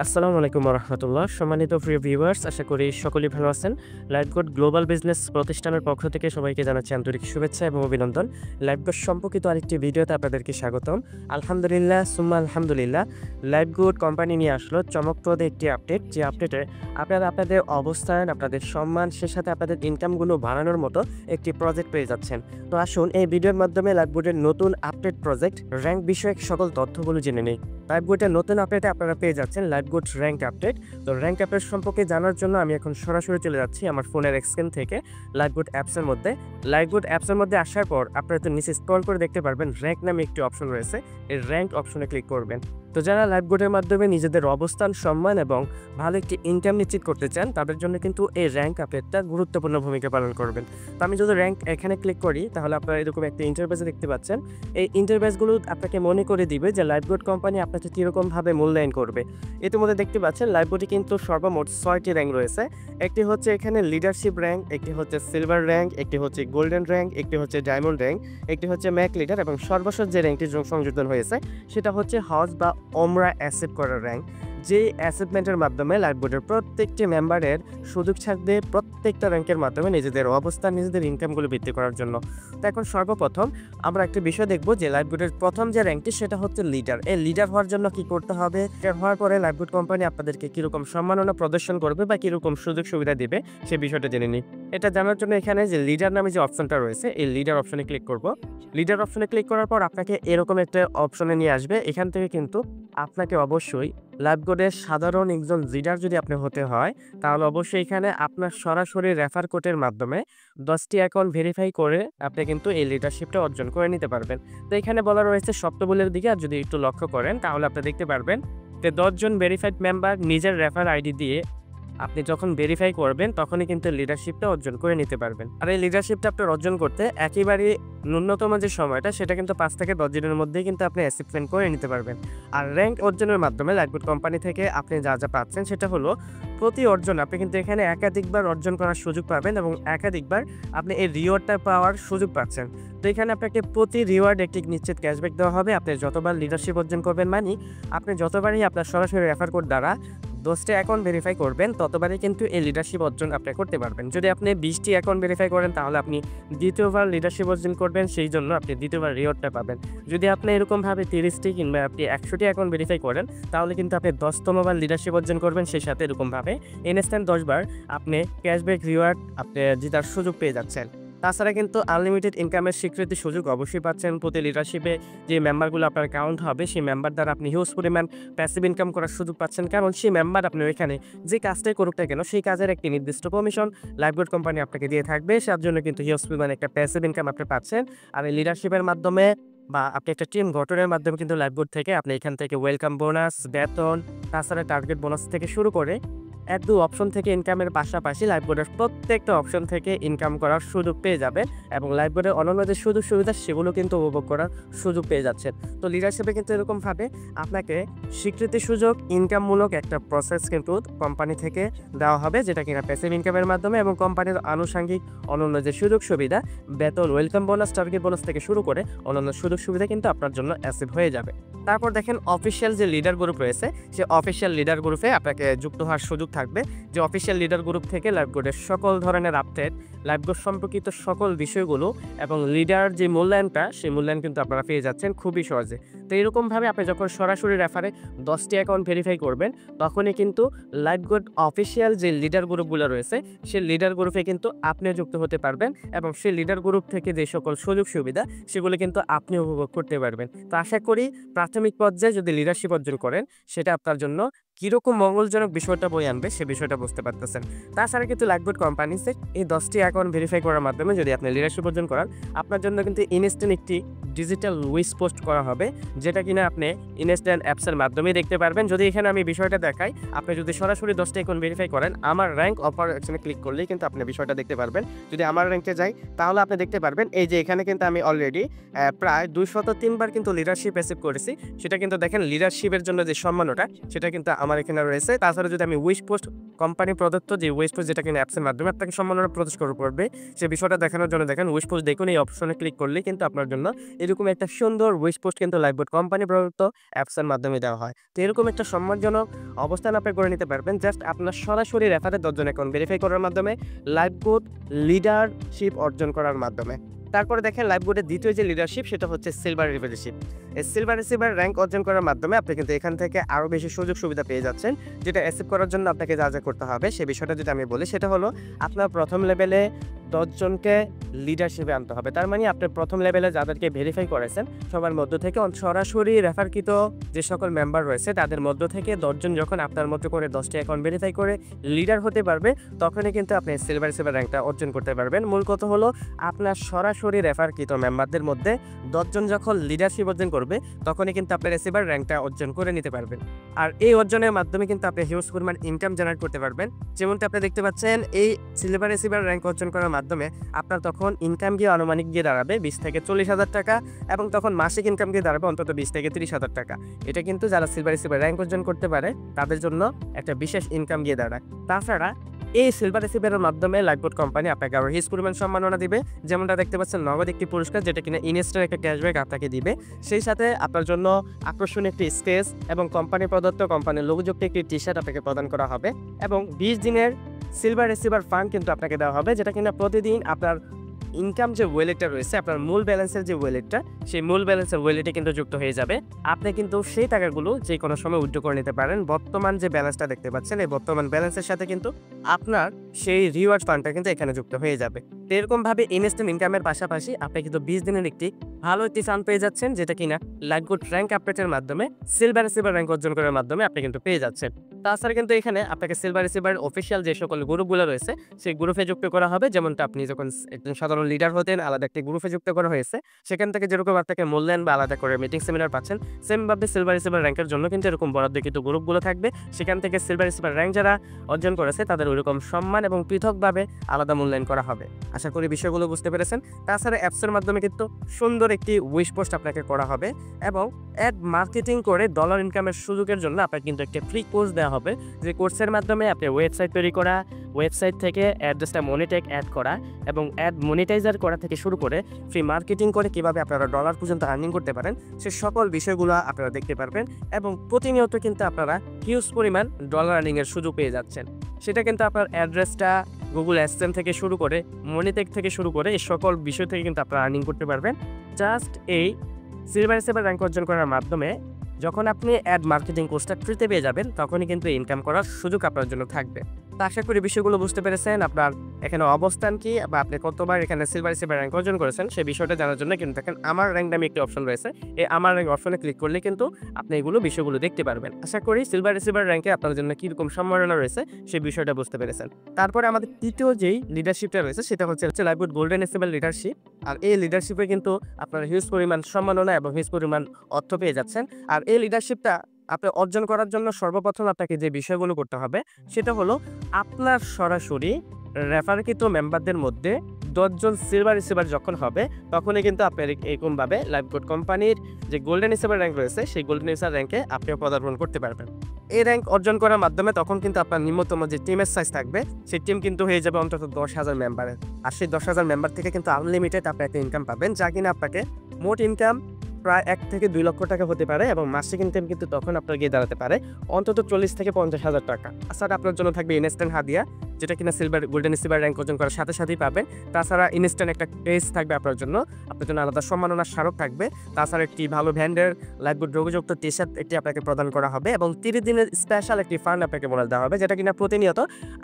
আসসালামু আলাইকুম রহমতুল্লাহ। সম্মানিত প্রিয় ভিউয়ার্স, আশা করি সকলেই ভালো আছেন। লাইফগুড গ্লোবাল বিজনেস প্রতিষ্ঠানের পক্ষ থেকে সবাইকে জানাচ্ছি আন্তরিক শুভেচ্ছা এবং অভিনন্দন। লাইফগুড সম্পর্কিত আরেকটি ভিডিওতে আপনাদেরকে স্বাগতম। আলহামদুলিল্লাহ সুম্মা আলহামদুলিল্লাহ, লাইফগুড কোম্পানি নিয়ে আসলো চমকপ্রদ একটি আপডেট। যে আপডেটে আপনারা আপনাদের অবস্থান, আপনাদের সম্মান, সে সাথে আপনাদের ইনকামগুলো বাড়ানোর মতো একটি প্রজেক্ট পেয়ে যাচ্ছেন। তো আসুন এই ভিডিওর মাধ্যমে লাইফগুডের নতুন আপডেট প্রজেক্ট র্যাঙ্ক বিষয়ক সকল তথ্যগুলো জেনে নেই। লাইফগুডের নতুন আপডেটে আপনারা পেয়ে যাচ্ছেন লাইফগুড র্যাঙ্ক আপডেট। তো র্যাঙ্ক আপডেট সম্পর্কে জানার জন্য আমি এখন সরাসরি চলে যাচ্ছি আমার ফোনের স্ক্রিন থেকে লাইফগুড অ্যাপসের মধ্যে। লাইফগুড অ্যাপসের মধ্যে আসার পর আপনারা তো নিচে স্ক্রল করে দেখতে পারবেন র্যাঙ্ক নামে একটি অপশন রয়েছে। এই র্যাঙ্ক অপশনে ক্লিক করবেন। তো যারা লাইফগুডের মাধ্যমে নিজেদের অবস্থান, সম্মান এবং ভালো একটি ইনকাম নিশ্চিত করতে চান, তাদের জন্য কিন্তু এই র্যাঙ্ক আপডেটটা গুরুত্বপূর্ণ ভূমিকা পালন করবেন। তো আমি যদি র্যাঙ্ক এখানে ক্লিক করি, তাহলে আপনারা এরকম একটা ইন্টারফেস দেখতে পাচ্ছেন। এই ইন্টারফেসগুলো আপনাকে মনে করে দিবে যে লাইফগুড কোম্পানি আপনাকে কীরকমভাবে মূল্যায়ন করবে। ইতিমধ্যে দেখতে পাচ্ছেন লাইফগুডে কিন্তু সর্বমোট 6টি র্যাঙ্ক রয়েছে। একটি হচ্ছে এখানে লিডারশিপ র্যাঙ্ক, একটি হচ্ছে সিলভার র্যাঙ্ক, একটি হচ্ছে গোল্ডেন র্যাঙ্ক, একটি হচ্ছে ডায়মন্ড র্যাঙ্ক, একটি হচ্ছে ম্যাক লিডার এবং সর্বশেষ যে র্যাঙ্কটি সংযোজন হয়েছে সেটা হচ্ছে হজ বা ওমরা অ্যাসেপ্ট করার র্যাঙ্ক। যে অ্যাসেপ্টমেন্টের মাধ্যমে লাইফগুডের প্রত্যেকটি মেম্বারের সুযোগ থাকবে প্রত্যেকটা র্যাঙ্কের মাধ্যমে নিজেদের অবস্থান, নিজেদের ইনকামগুলো বৃদ্ধি করার জন্য। তো এখন সর্বপ্রথম আমরা একটা বিষয় দেখব যে লাইফগুডের প্রথম যে র্যাঙ্কটি সেটা হচ্ছে লিডার। এই লিডার হওয়ার জন্য কি করতে হবে, লিডার হওয়ার পরে লাইফগুড কোম্পানি আপনাদেরকে কীরকম সম্মাননা প্রদর্শন করবে বা কীরকম সুযোগ সুবিধা দিবে সে বিষয়টা জেনে নিই। এটা জানার জন্য এখানে যে লিডার নামে যে অপশনটা রয়েছে, এই লিডার অপশনে ক্লিক করব। লিডার অপশনে ক্লিক করার পর আপনাকে এরকম একটা অপশনে নিয়ে আসবে। এখান থেকে কিন্তু আপনাকে অবশ্যই লাইফগুডের সাধারণ একজন লিডার যদি আপনি হতে হয়, তাহলে অবশ্যই এখানে আপনার সরাসরি রেফার কোডের মাধ্যমে 10টি অ্যাকাউন্ট ভেরিফাই করে আপনি কিন্তু এই লিডারশিপটা অর্জন করে নিতে পারবেন। তো এখানে বলা রয়েছে সপ্তমূলের দিকে, আর যদি একটু লক্ষ্য করেন তাহলে আপনি দেখতে পারবেন যে 10 জন ভেরিফাইড মেম্বার নিজের রেফার আইডি দিয়ে আপনি যখন ভেরিফাই করবেন তখনই কিন্তু লিডারশিপটা অর্জন করে নিতে পারবেন। আর এই লিডারশিপটা আপনি অর্জন করতে একেবারেই ন্যূনতম যে সময়টা সেটা কিন্তু 5 থেকে 10 দিনের মধ্যেই কিন্তু আপনি অ্যাচিভমেন্ট করে নিতে পারবেন। আর র্যাঙ্ক অর্জনের মাধ্যমে লাইফগুড কোম্পানি থেকে আপনি যা যা পাচ্ছেন সেটা হলো প্রতি অর্জন আপনি কিন্তু এখানে একাধিকবার অর্জন করার সুযোগ পাবেন এবং একাধিকবার আপনি এই রিওয়ার্ডটা পাওয়ার সুযোগ পাচ্ছেন। তো এখানে আপনাকে প্রতি রিওয়ার্ড একটি নিশ্চিত ক্যাশব্যাক দেওয়া হবে। আপনি যতবার লিডারশিপ অর্জন করবেন, মানে আপনি যতবারই আপনার সরাসরি রেফার কোড দ্বারা 10টি অ্যাকাউন্ট ভেরিফাই করবেন ততবারই কিন্তু এই লিডারশিপ অর্জন আপনি করতে পারবেন। যদি আপনি 20টি অ্যাকাউন্ট ভেরিফাই করেন তাহলে আপনি দ্বিতীয়বার লিডারশিপ অর্জন করবেন, সেই জন্য আপনি দ্বিতীয়বার রিওয়ার্ডটা পাবেন। যদি আপনি এরকমভাবে 30টি কিংবা আপনি 100টি অ্যাকাউন্ট ভেরিফাই করেন তাহলে কিন্তু আপনি 10তমবার লিডারশিপ অর্জন করবেন, সেই সাথে এরকমভাবে ইনস্ট্যান্ট 10বার আপনি ক্যাশব্যাক রিওয়ার্ড আপনি জেতার সুযোগ পেয়ে যাচ্ছেন। তাছাড়া কিন্তু আনলিমিটেড ইনকামের স্বীকৃতি সুযোগ অবশ্যই পাচ্ছেন। প্রতি লিডারশিপে যে মেম্বারগুলো আপনার কাউন্ট হবে সেই মেম্বার দ্বারা আপনি হিউজ পরিমাণ প্যাসিভ ইনকাম করার সুযোগ পাচ্ছেন, কারণ সেই মেম্বার আপনি ওইখানে যে কাজটাই করুক না কেন সেই কাজের একটি নির্দিষ্ট কমিশন লাইফগুড কোম্পানি আপনাকে দিয়ে থাকবে। তার জন্য কিন্তু হিউজ পরিমাণ একটা প্যাসিভ ইনকাম আপনি পাচ্ছেন। আর এই লিডারশিপের মাধ্যমে বা আপনি একটা টিম গঠনের মাধ্যমে কিন্তু লাইফগুড থেকে আপনি এখান থেকে ওয়েলকাম বোনাস, বেতন, তাছাড়া টার্গেট বোনাস থেকে শুরু করে 1-2 অপশন থেকে ইনকামের পাশাপাশি লাইফগুডের প্রত্যেকটা অপশন থেকে ইনকাম করার সুযোগ পেয়ে যাবেন এবং লাইফগুডের অন্যান্য যে সুযোগ সুবিধা সেগুলো কিন্তু উপভোগ করার সুযোগ পেয়ে যাচ্ছেন। তো লিডারশিপে কিন্তু এরকমভাবে আপনাকে স্বীকৃতি সুযোগ ইনকামমূলক একটা প্রসেস কিন্তু কোম্পানি থেকে দেওয়া হবে, যেটা কিনা প্যাসিভ ইনকামের মাধ্যমে এবং কোম্পানির আনুষঙ্গিক অন্যান্য যে সুযোগ সুবিধা, বেতন, ওয়েলকাম বোনাস, টার্গেট বোনাস থেকে শুরু করে অন্যান্য সুযোগ সুবিধা কিন্তু আপনার জন্য অ্যাসিভ হয়ে যাবে। তারপর দেখেন অফিসিয়াল যে লিডার গ্রুপ রয়েছে, সে অফিসিয়াল লিডার গ্রুপে আপনাকে যুক্ত হওয়ার সুযোগ থাকবে। যে অফিসিয়াল লিডার গ্রুপ থেকে লাইফগুডের সকল ধরনের আপডেট, লাইফগুড সম্পর্কিত সকল বিষয়গুলো এবং লিডার যে মূল্যায়নটা সেই মূল্যায়ন কিন্তু আপনারা পেয়ে যাচ্ছেন খুবই সহজে। তো এরকমভাবে আপনি যখন সরাসরি রেফারে 10টি অ্যাকাউন্ট ভেরিফাই করবেন তখনই কিন্তু লাইফগুড অফিসিয়াল যে লিডার গ্রুপগুলো রয়েছে সেই লিডার গ্রুপে কিন্তু আপনিও যুক্ত হতে পারবেন এবং সেই লিডার গ্রুপ থেকে যে সকল সুযোগ সুবিধা সেগুলো কিন্তু আপনি উপভোগ করতে পারবেন। তো আশা করি প্রাথমিক পর্যায়ে যদি লিডারশিপ অর্জন করেন সেটা আপনার জন্য কীরকম মঙ্গলজনক বিষয়টা বয়ে আনবে সে বিষয়টা বুঝতে পারতেছেন। তাছাড়া কিন্তু লাইফগুড কোম্পানিসে এই 10টি অ্যাকাউন্ট ভেরিফাই করার মাধ্যমে যদি আপনি লিডারশিপ অর্জন করান, আপনার জন্য কিন্তু ইনস্ট্যান্ট একটি ডিজিটাল উইশ পোস্ট করা হবে, যেটা কিনা আপনি ইনস্ট্যান্ট অ্যাপসের মাধ্যমেই দেখতে পারবেন। যদি এখানে আমি বিষয়টা দেখাই, আপনি যদি সরাসরি 10টি অ্যাকাউন্ট ভেরিফাই করেন, আমার র্যাঙ্ক অপশনে ক্লিক করলেই কিন্তু আপনি বিষয়টা দেখতে পারবেন। যদি আমার র্যাঙ্কে যাই তাহলে আপনি দেখতে পারবেন এই যে এখানে কিন্তু আমি অলরেডি প্রায় 203 বার কিন্তু লিডারশিপ অ্যাচিভ করেছি। সেটা কিন্তু দেখেন লিডারশিপের জন্য যে সম্মানটা সেটা কিন্তু আমার আমার এখানে রয়েছে। তাছাড়া যদি আমি উইশ পোস্ট কোম্পানি প্রদত্ত যে উইশ পোস্ট যেটা কিনা অ্যাপসের মাধ্যমে আপনাকে সম্মাননা প্রকাশ করে পড়বে, সে বিষয়টা দেখানোর জন্য দেখেন উইশ পোস্ট দেখুন, এই অপশনে ক্লিক করলেই কিন্তু আপনার জন্য এরকম একটা সুন্দর উইশ পোস্ট কিন্তু লাইভবোট কোম্পানি প্রদত্ত অ্যাপসের মাধ্যমে দেওয়া হয়। তো এরকম একটা সম্মানজনক অবস্থান আপনি করে নিতে পারবেন জাস্ট আপনার সরাসরি রেফারে 10 জন অ্যাকাউন্ট ভেরিফাই করার মাধ্যমে, লাইভবোট লিডারশিপ অর্জন করার মাধ্যমে। তারপরে দেখেন লাইভবোটের দ্বিতীয় যে লিডারশিপ সেটা হচ্ছে সিলভার রিসিভার। এই সিলভার রিসিভার র্যাঙ্ক অর্জন করার মাধ্যমে আপনি কিন্তু এখান থেকে আরও বেশি সুযোগ সুবিধা পেয়ে যাচ্ছেন, যেটা অ্যাচিভ করার জন্য আপনাকে যা যা করতে হবে সে বিষয়টা যদি আমি বলি, সেটা হলো আপনার প্রথম লেভেলে 10 জনকে লিডারশিপে আনতে হবে। তার মানে আপনি প্রথম লেভেলে যাদেরকে ভেরিফাই করেছেন সবার মধ্য থেকে সরাসরি রেফারকৃত যে সকল মেম্বার রয়েছে তাদের মধ্য থেকে 10 জন যখন আপনার মতো করে 10টি অ্যাকাউন্ট ভেরিফাই করে লিডার হতে পারবে, তখনই কিন্তু আপনি সিলভার রিসিভার র্যাঙ্কটা অর্জন করতে পারবেন। মূল কথা হলো আপনার সরাসরি রেফারকৃত মেম্বারদের মধ্যে 10 জন যখন লিডারশিপ অর্জন করবে, তখনই কিন্তু আপনি রিসিভার র্যাঙ্কটা অর্জন করে নিতে পারবেন। আর এই অর্জনের মাধ্যমে কিন্তু আপনি হিউজ পরিমাণ ইনকাম জেনারেট করতে পারবেন। যেমনটা আপনি দেখতে পাচ্ছেন, এই সিলভার রিসিভার র্যাঙ্ক অর্জন করার মাধ্যমে আপনার তখন ইনকাম গিয়ে আনুমানিক গিয়ে দাঁড়াবে 20 থেকে 40,000 টাকা, এবং তখন মাসিক ইনকাম গিয়ে দাঁড়াবে অন্তত 20 থেকে 30,000 টাকা। এটা কিন্তু যারা সিলভার রিসিভার র্যাঙ্ক অর্জন করতে পারে তাদের জন্য একটা বিশেষ ইনকাম গিয়ে দাঁড়ায়। তাছাড়া এই সিলভার রিসিভারের মাধ্যমে লাইভবোট কোম্পানি আপনাকে আরও হিউজ পরিমাণ সম্মাননা দিবে। যেমনটা দেখতে পাচ্ছেন, নগদ একটি পুরস্কার যেটা কিনা ইনস্ট্যান্ট একটা ক্যাশব্যাক আপনাকে দিবে। সেই সাথে আপনার জন্য আকর্ষণীয় একটি স্কেচ এবং কোম্পানি প্রদত্ত কোম্পানির লোগোযুক্ত একটি টি-শার্ট আপনাকে প্রদান করা হবে, এবং 20 দিনের সিলভার রিসিভার ফান্ড কিন্তু আপনাকে দেওয়া হবে, যেটা কিনা প্রতিদিন আপনার ইনকাম যে ওয়ালেটটা রয়েছে, আপনার মূল ব্যালেন্সের যে ওয়ালেটটা, সেই মূল ব্যালেন্সের ওয়ালেটে কিন্তু যুক্ত হয়ে যাবে। আপনি কিন্তু সেই টাকাগুলো যে কোনো সময় উইথড্র করে নিতে পারেন। বর্তমান যে ব্যালেন্সটা দেখতে পাচ্ছেন, এই বর্তমান ব্যালেন্সের সাথে কিন্তু আপনার সেই রিওয়ার্ড ফান্ডটা কিন্তু এখানে যুক্ত হয়ে যাবে। তো এরকমভাবে ইনস্ট্যান্ট ইনকামের পাশাপাশি আপনি কিন্তু 20 দিনের একটি ভালো একটি ফান্ড পেয়ে যাচ্ছেন, যেটা কিনা লাইভবোট র্যাঙ্ক আপডেটের মাধ্যমে সিলভার রিসিভার র্যাঙ্ক অর্জন করার মাধ্যমে আপনি কিন্তু পেয়ে যাচ্ছেন। তাছাড়া কিন্তু এখানে আপনাকে সিলভার রিসিভার অফিসিয়াল যে সকল গ্রুপগুলো রয়েছে সেই গ্রুপে যুক্ত করা হবে। যেমনটা আপনি যখন একজন সাধারণ লিডার হতেন, আলাদা একটি গ্রুপে যুক্ত করা হয়েছে, সেখান থেকে যেরকম আপনাকে মূল্যায়ন বা আলাদা করে মিটিং সেমিনার পাচ্ছেন, সেমভাবে সিলভার রিসিভার র্যাঙ্কের জন্য কিন্তু এরকম বরাদ্দকৃত গ্রুপগুলো থাকবে। সেখান থেকে সিলভার রিসিভার র্যাঙ্ক যারা অর্জন করেছে তাদের ওইরকম সম্মান এবং পৃথকভাবে আলাদা মূল্যায়ন করা হবে। আশা করি বিষয়গুলো বুঝতে পেরেছেন। তাছাড়া অ্যাপসের মাধ্যমে কিন্তু সুন্দর একটি উইশ পোস্ট আপনাকে করা হবে, এবং অ্যাড মার্কেটিং করে ডলার ইনকামের সুযোগের জন্য আপনাকে কিন্তু একটা ফ্রি কোর্স দেওয়া হবে, যে কোর্সের মাধ্যমে আপনি ওয়েবসাইট তৈরি করা, ওয়েবসাইট থেকে অ্যাড্রেসটা মনিটাইজ অ্যাড করা এবং অ্যাড মনিটাইজার করা থেকে শুরু করে ফ্রি মার্কেটিং করে কীভাবে আপনারা ডলার পর্যন্ত আর্নিং করতে পারেন, সে সকল বিষয়গুলো আপনারা দেখতে পারবেন। এবং প্রতিনিয়ত কিন্তু আপনারা হিউজ পরিমাণ ডলার আর্নিংয়ের সুযোগ পেয়ে যাচ্ছেন। সেটা কিন্তু আপনার অ্যাড্রেসটা গুগল অ্যাডসেন্স থেকে শুরু করে মনিটাইজ থেকে শুরু করে এই সকল বিষয় থেকে কিন্তু আপনারা আর্নিং করতে পারবেন জাস্ট এই সিলভার রিসিভার র্যাঙ্ক অর্জন করার মাধ্যমে। যখন আপনি অ্যাড মার্কেটিং কোর্সটা ফ্রিতে পেয়ে যাবেন, তখনই কিন্তু ইনকাম করার সুযোগ আপনার জন্য থাকবে। তো আশা করি বিষয়গুলো বুঝতে পেরেছেন। আপনার এখানে অবস্থান কি বা আপনি কতবার এখানে সিলভার রিসিভার র্যাঙ্ক অর্জন করেছেন সেই বিষয়টা জানার জন্য কিন্তু দেখেন আমার র্যাঙ্ক নামে একটি অপশন রয়েছে। এই আমার র্যাঙ্ক অপশনে ক্লিক করলে কিন্তু আপনি এগুলো বিষয়গুলো দেখতে পারবেন। আশা করি সিলভার রিসিভার র্যাঙ্কে আপনার জন্য কীরকম সম্ভাবনা রয়েছে সেই বিষয়টা বুঝতে পেরেছেন। তারপরে আমাদের তৃতীয় যেই লিডারশিপটা রয়েছে সেটা হচ্ছে লাইভবোট গোল্ডেন এসেবল লিডারশিপ। আর এই লিডারশিপে কিন্তু আপনার হিউজ পরিমাণ সম্মাননা এবং হিউজ পরিমাণ অর্থ পেয়ে যাচ্ছেন। আর এই লিডারশিপটা আপনি অর্জন করার জন্য সর্বপ্রথম আপনাকে যে বিষয়গুলো করতে হবে সেটা হলো আপনার সরাসরি রেফারকৃত মেম্বারদের মধ্যে 10 জন সিলভার রিসিভার যখন হবে, তখনই কিন্তু আপনি এরকমভাবে লাইভবোট কোম্পানির যে গোল্ডেন রিসিভার র্যাঙ্ক রয়েছে সেই গোল্ডেন রিসিভার র্যাঙ্কে আপনিও পদার্পণ করতে পারবেন। এই র্যাঙ্ক অর্জন করার মাধ্যমে তখন কিন্তু আপনার নিম্নতম যে টিমের সাইজ থাকবে সেই টিম কিন্তু হয়ে যাবে অন্তত 10,000 মেম্বারের। আর সেই 10,000 মেম্বার থেকে কিন্তু আনলিমিটেড আপনি একটা ইনকাম পাবেন, যা কিনা আপনাকে মোট ইনকাম প্রায় 1 থেকে 2 লক্ষ টাকা হতে পারে, এবং মাসিক ইনকাম কিন্তু তখন আপনার গিয়ে দাঁড়াতে পারে অন্তত 40 থেকে 50,000 টাকা। তাছাড়া আপনার জন্য থাকবে ইনস্ট্যান্ট হাদিয়া, যেটা কিনা সিলভার গোল্ডেন রিসিভার র্যাঙ্ক অর্জন করার সাথে সাথেই পাবেন। তাছাড়া ইনস্ট্যান্ট একটা পেজ থাকবে আপনার জন্য আলাদা সম্মাননার স্মারক থাকবে। তাছাড়া একটি ভালো ব্র্যান্ডের লাইভবোট লোগোযুক্ত টি-শার্ট একটি আপনাকে প্রদান করা হবে, এবং 30 দিনের স্পেশাল একটি ফান্ড আপনাকে বোনাস দেওয়া হবে, যেটা কিনা প্রতিনিয়ত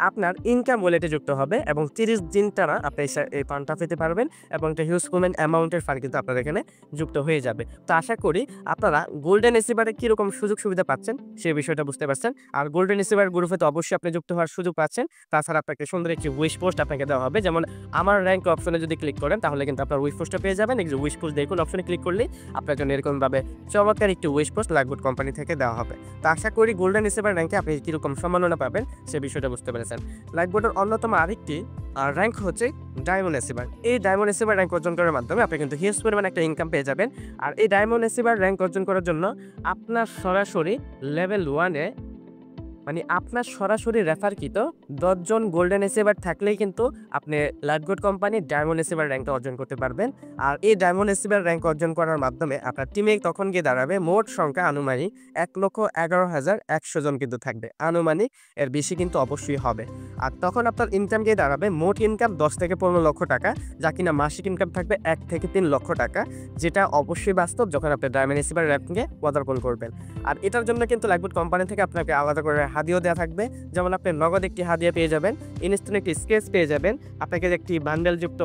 আপনার ইনকাম ওয়ালেটে যুক্ত হবে, এবং 30 দিন টানা আপনি এই ফান্ডটা পেতে পারবেন, এবং একটা হিউজ অ্যামাউন্টের ফান্ড কিন্তু আপনার এখানে যুক্ত হয়ে যাবে। তো আশা করি আপনারা গোল্ডেন রিসিভারে কীরকম সুযোগ সুবিধা পাচ্ছেন সেই বিষয়টা বুঝতে পারছেন। আর গোল্ডেন রিসিভার গ্রুপে তো অবশ্যই আপনি যুক্ত হওয়ার সুযোগ পাচ্ছেন। তাছাড়া আপনাকে সুন্দর একটি উইশ পোস্ট আপনাকে দেওয়া হবে, যেমন আমার র্যাঙ্ক অপশনে যদি ক্লিক করেন তাহলে কিন্তু আপনার উইশ পোস্টটা পেয়ে যাবেন। এই যে উইশ পোস্ট দেখুন অপশনে ক্লিক করলে আপনার জন্য এরকমভাবে চমৎকার একটি উইশ পোস্ট লাইভবোট কোম্পানি থেকে দেওয়া হবে। তো আশা করি গোল্ডেন রিসিভার র্যাঙ্কে আপনি কীরকম সম্মাননা পাবেন সে বিষয়টা বুঝতে পেরেছেন। লাইভবোটের অন্যতম আরেকটি র্যাঙ্ক হচ্ছে ডায়মন্ড রিসিভার। এই ডায়মন্ড রিসিভার র্যাঙ্ক অর্জন করার মাধ্যমে আপনি কিন্তু হিউজ পরিমাণ একটা ইনকাম পেয়ে যাবেন। আর এই ডায়মন্ড রিসিভার র্যাঙ্ক অর্জন করার জন্য আপনার সরাসরি লেভেল 1-এ মানে আপনার সরাসরি রেফারকৃত 10 জন গোল্ডেন এসেভার থাকলেই কিন্তু আপনি লাইফগুড কোম্পানির ডায়মন্ড এসেভার র্যাঙ্কটা অর্জন করতে পারবেন। আর এই ডায়মন্ড এসেভার র্যাঙ্ক অর্জন করার মাধ্যমে আপনার টিমে তখন গিয়ে দাঁড়াবে মোট সংখ্যা আনুমানিক 1,11,100 জন কিন্তু থাকবে। আনুমানিক এর বেশি কিন্তু অবশ্যই হবে। আর তখন আপনার ইনকাম গিয়ে দাঁড়াবে মোট ইনকাম 10 থেকে 15 লক্ষ টাকা, যা কিনা মাসিক ইনকাম থাকবে 1 থেকে 3 লক্ষ টাকা, যেটা অবশ্যই বাস্তব যখন আপনি ডায়মন্ড এসেভার র্যাঙ্কে পদার্পণ করবেন। আর এটার জন্য কিন্তু লাইফগুড কোম্পানি থেকে আপনাকে আলাদা করে হাদিয়াও দেওয়া থাকবে। যেমন আপনি নগদ একটি হাদিয়া পেয়ে যাবেন, ইনস্ট্যান্ট একটি স্কেচ পেয়ে যাবেন, আপনাকে একটি বান্ডেলযুক্ত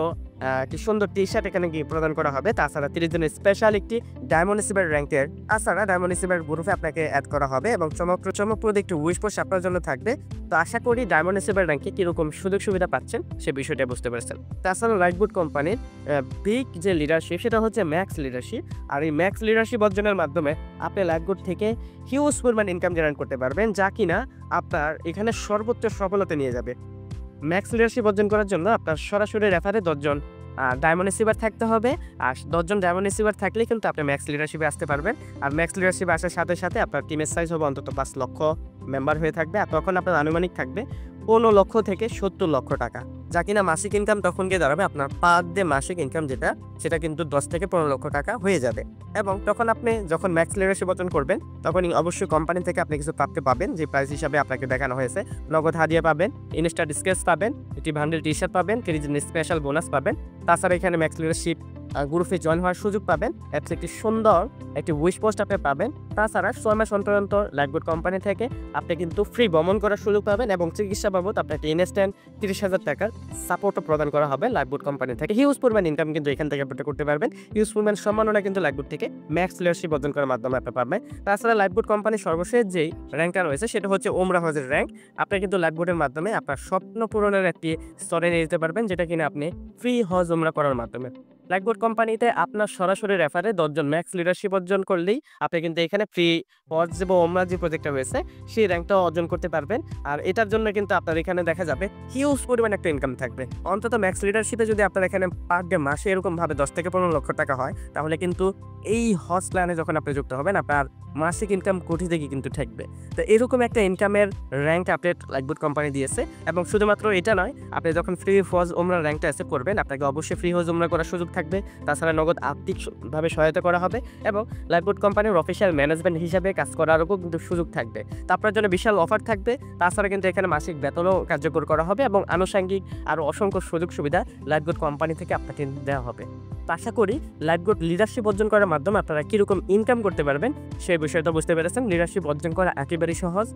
একটি সুন্দর টি শার্ট এখানে গিয়ে প্রদান করা হবে। তাছাড়া 30 জনের স্পেশাল একটি ডায়মন্ড এসেভার র্যাঙ্কের তাছাড়া ডায়মন্ড এসেভার গ্রুপে আপনাকে অ্যাড করা হবে এবং চমকপ্রদ একটি উইশ পোস্ট আপনার জন্য থাকবে। তো আশা করি ডায়মন্ড এসেভার র্যাঙ্কে কীরকম সুযোগ সুবিধা পাচ্ছেন সে বিষয়টা বুঝতে পারছেন। তাছাড়া লাইফগুড কোম্পানির বিগ যে লিডারশিপ সেটা হচ্ছে ম্যাক্স লিডারশিপ। আর এই ম্যাক্স লিডারশিপ অর্জনের মাধ্যমে আপনি লাইফগুড থেকে হিউজ পরিমাণ ইনকাম জেনারেট করতে পারবেন, যা কিনা আপনার এখানে সর্বোচ্চ সফলতা নিয়ে যাবে। ম্যাক্স লিডারশিপ অর্জন করার জন্য আপনার সরাসরি রেফারে 10 জন ডায়মন্ড এসেভার থাকতে হবে। আর 10 জন ডায়মন্ড এসেভার থাকলেই কিন্তু আপনি ম্যাক্স লিডারশিপে আসতে পারবেন। আর ম্যাক্স লিডারশিপে আসার সাথে সাথে আপনার টিমের সাইজ হবে অন্তত 5 লক্ষ মেম্বার হয়ে থাকবে। আর তখন আপনার আনুমানিক থাকবে 15 লক্ষ থেকে 70 লক্ষ টাকা, যা কিনা মাসিক ইনকাম তখন গিয়ে দাঁড়াবে আপনার পার ডে মাসিক ইনকাম সেটা কিন্তু 10 থেকে 15 লক্ষ টাকা হয়ে যাবে। এবং তখন আপনি যখন ম্যাক্স লিডারশিপ অর্জন করবেন তখন অবশ্যই কোম্পানি থেকে আপনি কিছু প্রাপ্তি পাবেন, যে প্রাইস হিসাবে আপনাকে দেখানো হয়েছে। নগদ হাদিয়া পাবেন, ইনস্ট্যান্ট স্কেচ পাবেন, একটি বান্ডেল টি শার্ট পাবেন, স্পেশাল বোনাস পাবেন। তাছাড়া এখানে ম্যাক্স লিডারশিপ গ্রুপে জয়েন হওয়ার সুযোগ পাবেন, একটি সুন্দর একটি উইশ পোস্ট আপনি পাবেন। তাছাড়া 6 মাস অন্তর অন্তর লাইফগুড কোম্পানি থেকে আপনি কিন্তু ফ্রি ভ্রমণ করার সুযোগ পাবেন এবং চিকিৎসা বাবদ আপনাকে ইনস্ট্যান্ট 30,000 টাকার সাপোর্টও প্রদান করা হবে লাইফগুড কোম্পানি থেকে। হিউজ পরিমাণ ইনকাম কিন্তু এখান থেকে আপনি করতে পারবেন। হিউজ পরিমাণ সম্মাননা কিন্তু লাইফগুড থেকে ম্যাক্স লিডারশিপ অর্জন করার মাধ্যমে আপনি পাবেন। তাছাড়া লাইফগুড কোম্পানির সর্বশেষ যেই র্যাঙ্কটা রয়েছে সেটা হচ্ছে ওমরা হজের র্যাঙ্ক। আপনি কিন্তু লাইফগুডের মাধ্যমে আপনার স্বপ্ন পূরণের একটি স্তরে নিয়ে যেতে পারবেন, যেটা কিনা আপনি ফ্রি হজ ওমরা করার মাধ্যমে। লাইফগুড কোম্পানিতে আপনার সরাসরি রেফারে 10 জন ম্যাক্স লিডারশিপ অর্জন করলেই আপনি কিন্তু এখানে ফ্রি হজ বা ওমরা যে প্রজেক্টটা রয়েছে সেই র্যাঙ্কটাও অর্জন করতে পারবেন। আর এটার জন্য কিন্তু আপনার এখানে দেখা যাবে হিউজ পরিমাণ একটা ইনকাম থাকবে। অন্তত ম্যাক্স লিডারশিপে যদি আপনার এখানে পার ডে মাসে এরকমভাবে 10 থেকে 15 লক্ষ টাকা হয়, তাহলে কিন্তু এই হজ প্ল্যানে যখন আপনি যুক্ত হবেন আপনার মাসিক ইনকাম কোটি থেকে কিন্তু থাকবে। তো এরকম একটা ইনকামের র্যাঙ্ক আপডেট লাইফগুড কোম্পানি দিয়েছে। এবং শুধুমাত্র এটা নয়, আপনি যখন ফ্রি হজ ওমরা র্যাঙ্কটা অ্যাকসেপ্ট করবেন আপনাকে অবশ্যই ফ্রি হজ ওমরা করার সুযোগ থাকবে। তাছাড়া নগদ আর্থিকভাবে সহায়তা করা হবে এবং লাইফগুড কোম্পানির অফিসিয়াল ম্যানেজমেন্ট হিসাবে কাজ করারও কিন্তু সুযোগ থাকবে। তা আপনার জন্য বিশাল অফার থাকবে। তাছাড়া কিন্তু এখানে মাসিক বেতনও কার্যকর করা হবে এবং আনুষঙ্গিক আরও অসংখ্য সুযোগ সুবিধা লাইফগুড কোম্পানি থেকে আপনাকে দেওয়া হবে। তো আশা করি লাইফগুড লিডারশিপ অর্জন করার মাধ্যমে আপনারা কীরকম ইনকাম করতে পারবেন সেই বিষয়টা বুঝতে পেরেছেন। লিডারশিপ অর্জন করা একেবারেই সহজ।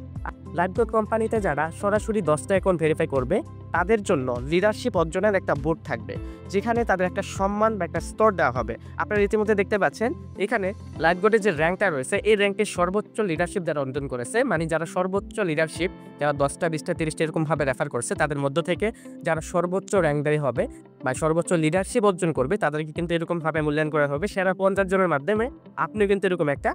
লাইফগুড কোম্পানিতে যারা সরাসরি 10টা অ্যাকাউন্ট ভেরিফাই করবে তাদের জন্য লিডারশিপ অর্জনের একটা বোর্ড থাকবে, যেখানে তাদের একটা সম্মান বা একটা স্তর দেওয়া হবে। আপনারা ইতিমধ্যে দেখতে পাচ্ছেন এখানে লাইফগুডের যে র্যাঙ্কটা রয়েছে এই র্যাঙ্কের সর্বোচ্চ লিডারশিপ যারা অর্জন করেছে, মানে যারা সর্বোচ্চ লিডারশিপ, যারা 10টা 20টা 30টা এরকমভাবে রেফার করছে, তাদের মধ্য থেকে যারা সর্বোচ্চ র্যাঙ্কদারি হবে বা সর্বোচ্চ লিডারশিপ অর্জন করবে তাদেরকে কিন্তু এরকমভাবে মূল্যায়ন করা হবে। সেরা 50 জনের মাধ্যমে আপনি কিন্তু এরকম একটা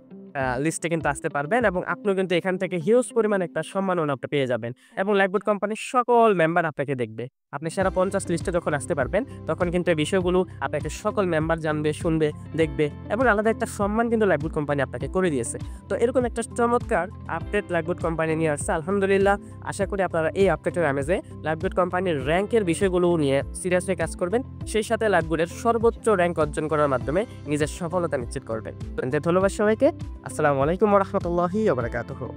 লিস্টে কিন্তু আসতে পারবেন এবং আপনিও কিন্তু এখান থেকে হিউজ পরিমাণ একটা সম্মাননা আপনি পেয়ে যাবেন এবং লাইফগুড কোম্পানির সকল মেম্বার আপনাকে দেখবে। আপনি সেরা 50 লিস্টে যখন আসতে পারবেন তখন কিন্তু এই বিষয়গুলো আপনাকে সকল মেম্বার জানবে, শুনবে, দেখবে এবং আলাদা একটা সম্মান কিন্তু লাইফগুড কোম্পানি আপনাকে করে দিয়েছে। তো এরকম একটা চমৎকার আপডেট লাইফগুড কোম্পানি নিয়ে আসছে। আলহামদুলিল্লাহ, আশা করি আপনারা এই আপডেটের আমেজে লাইফগুড কোম্পানির র্যাঙ্কের বিষয়গুলো নিয়ে সিরিয়াস হয়ে কাজ করবেন, সেই সাথে লাইফগুডের সর্বোচ্চ র্যাঙ্ক অর্জন করার মাধ্যমে নিজের সফলতা নিশ্চিত করবেন। ধন্যবাদ সবাইকে। আসসালামু আলাইকুম ওয়া রাহমাতুল্লাহি ওয়া বারাকাতুহু।